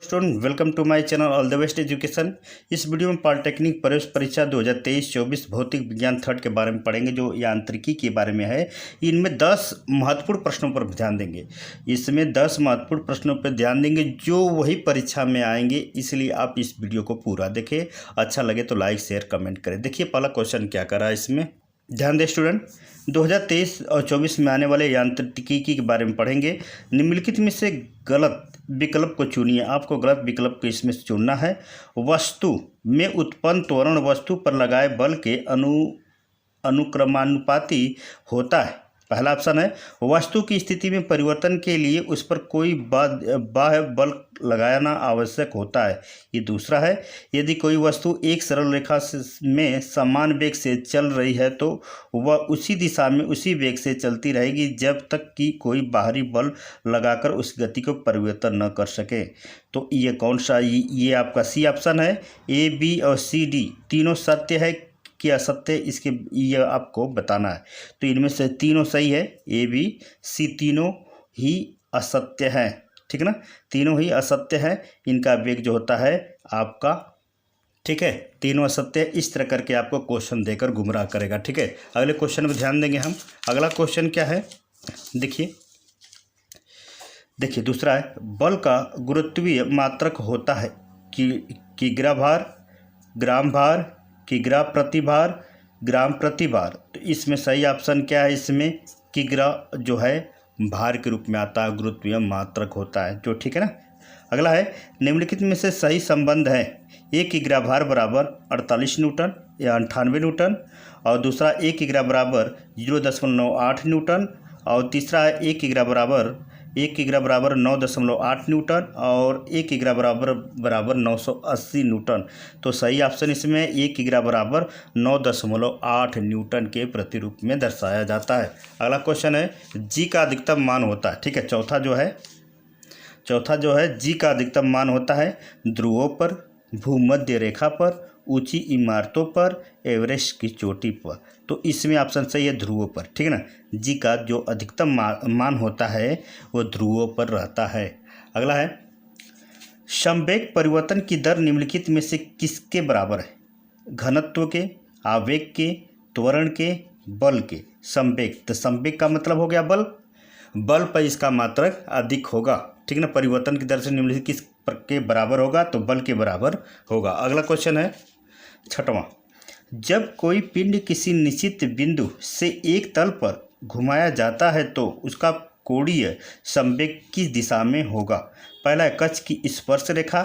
Student welcome to my channel all the best education. इस video में polytechnic प्रवेश परीक्षा 2023-24 भौतिक विज्ञान थर्ड के बारे में पढ़ेंगे, जो यांत्रिकी के बारे में है। इनमें 10 महत्वपूर्ण प्रश्नों पर ध्यान देंगे। इसमें 10 महत्वपूर्ण प्रश्नों पर ध्यान देंगे जो वही परीक्षा में आएंगे, इसलिए आप इस वीडियो को पूरा देखें। अच्छा लगे तो लाइक शेयर कमेंट करें। देखिए पहला क्वेश्चन क्या कर रहा है इसमें, ध्यान दें स्टूडेंट। 2023 और 24 में आने वाले यांत्रिकी के बारे में पढ़ेंगे। निम्नलिखित में से गलत विकल्प को चुनिए। आपको गलत विकल्प को इसमें से चुनना है। वस्तु में उत्पन्न त्वरण वस्तु पर लगाए बल के अनुक्रमानुपाती होता है। पहला ऑप्शन है वस्तु की स्थिति में परिवर्तन के लिए उस पर कोई बाह्य बल लगाना आवश्यक होता है। ये दूसरा है यदि कोई वस्तु एक सरल रेखा में समान वेग से चल रही है तो वह उसी दिशा में उसी वेग से चलती रहेगी जब तक कि कोई बाहरी बल लगाकर उस गति को परिवर्तन न कर सके। तो ये कौन सा, ये आपका सी ऑप्शन है। ए, बी और सी, डी तीनों सत्य है कि असत्य, इसके ये आपको बताना है। तो इनमें से तीनों सही है, ए, बी, सी तीनों ही असत्य हैं। ठीक है ना, तीनों ही असत्य हैं। इनका वेग जो होता है आपका, ठीक है, तीनों असत्य। इस तरह करके आपको क्वेश्चन देकर गुमराह करेगा। ठीक है, अगले क्वेश्चन पर ध्यान देंगे हम। अगला क्वेश्चन क्या है, देखिए दूसरा है बल का गुरुत्वीय मात्रक होता है किग्रा भार, ग्राम भार, किग्रा प्रति भार, ग्राम प्रति भार। तो इसमें सही ऑप्शन क्या है, इसमें किग्रा जो है भार के रूप में आता है, गुरुत्वीय मात्रक होता है जो, ठीक है ना। अगला है निम्नलिखित में से सही संबंध है। एक किग्रा भार बराबर 48 न्यूटन या 98 न्यूटन, और दूसरा एक किग्रा बराबर 0.8 न्यूटन, और तीसरा है एक किग्रा बराबर 9.8 न्यूटन, और एक किग्रा बराबर 980 न्यूटन। तो सही ऑप्शन इसमें एक किग्रा बराबर 9.8 न्यूटन के प्रतिरूप में दर्शाया जाता है। अगला क्वेश्चन है जी का अधिकतम मान होता है। ठीक है, चौथा जो है जी का अधिकतम मान होता है ध्रुवों पर, भूमध्य रेखा पर, ऊंची इमारतों पर, एवरेस्ट की चोटी पर। तो इसमें ऑप्शन सही है ध्रुवों पर। ठीक है ना, जी का जो अधिकतम मान होता है वो ध्रुवों पर रहता है। अगला है संवेग परिवर्तन की दर निम्नलिखित में से किसके बराबर है। घनत्व के, आवेग के, त्वरण के, बल के। संवेग, तो संवेग का मतलब हो गया बल पर इसका मात्रक अधिक होगा। ठीक है ना, परिवर्तन की दर से निम्नलिखित किस के बराबर होगा, तो बल के बराबर होगा। अगला क्वेश्चन है छठवां, जब कोई पिंड किसी निश्चित बिंदु से एक तल पर घुमाया जाता है तो उसका कोणीय संवेग किस दिशा में होगा। पहला है कक्ष की स्पर्श रेखा,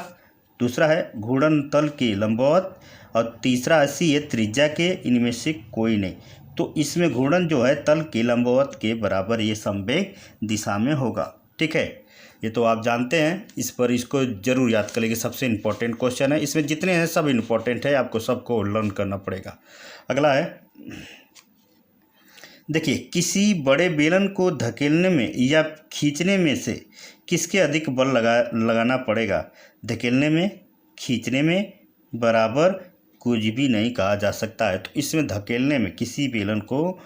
दूसरा है घूर्णन तल के लंबवत, और तीसरा है सी है त्रिज्या के। इनमें से कोई नहीं। तो इसमें घूर्णन जो है तल के लंबवत के बराबर ये संवेग दिशा में होगा। ठीक है, ये तो आप जानते हैं, इस पर इसको जरूर याद कर लीजिए। सबसे इम्पोर्टेंट क्वेश्चन है, इसमें जितने हैं सब इम्पोर्टेंट है, आपको सबको लर्न करना पड़ेगा। अगला है देखिए किसी बड़े बेलन को धकेलने में या खींचने में से किसके अधिक बल लगाना पड़ेगा। धकेलने में, खींचने में बराबर कुछ भी नहीं कहा जा सकता है। तो इसमें धकेलने में, किसी बेलन को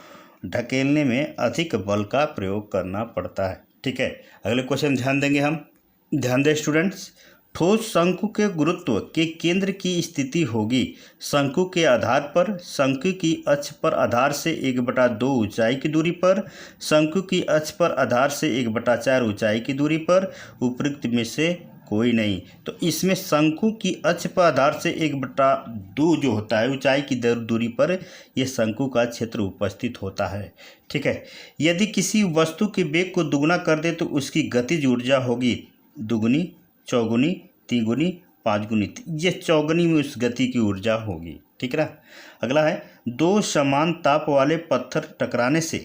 ढकेलने में अधिक बल का प्रयोग करना पड़ता है। ठीक है, अगले क्वेश्चन ध्यान देंगे हम। ध्यान दें स्टूडेंट्स, ठोस शंकु के गुरुत्व के केंद्र की स्थिति होगी शंकु के आधार पर, शंकु की अक्ष पर आधार से 1/2 ऊंचाई की दूरी पर, शंकु की अक्ष पर आधार से 1/4 ऊंचाई की दूरी पर, उपयुक्त में से कोई नहीं। तो इसमें शंकु की अक्ष पर आधार से 1/2 जो होता है ऊंचाई की दूरी पर, यह शंकु का क्षेत्र उपस्थित होता है। ठीक है, यदि किसी वस्तु के वेग को दुगुना कर दे तो उसकी गतिज ऊर्जा होगी दुगुनी, चौगुनी, तिगुनी, पाँचगुनी। ये चौगुनी में उस गति की ऊर्जा होगी। ठीक है ना। अगला है दो समान ताप वाले पत्थर टकराने से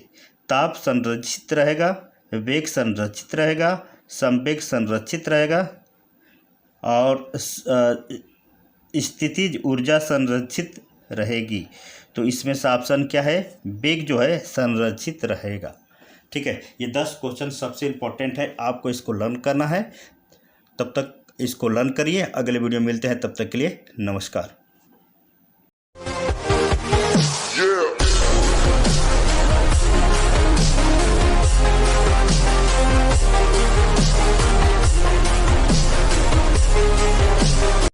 ताप संरक्षित रहेगा, वेग संरक्षित रहेगा, संवेग संरक्षित रहेगा, और स्थितिज ऊर्जा संरक्षित रहेगी। तो इसमें से ऑप्शन क्या है, वेग जो है संरक्षित रहेगा। ठीक है, ये 10 क्वेश्चन सबसे इम्पोर्टेंट है, आपको इसको लर्न करना है। तब तक इसको लर्न करिए, अगले वीडियो मिलते हैं, तब तक के लिए नमस्कार।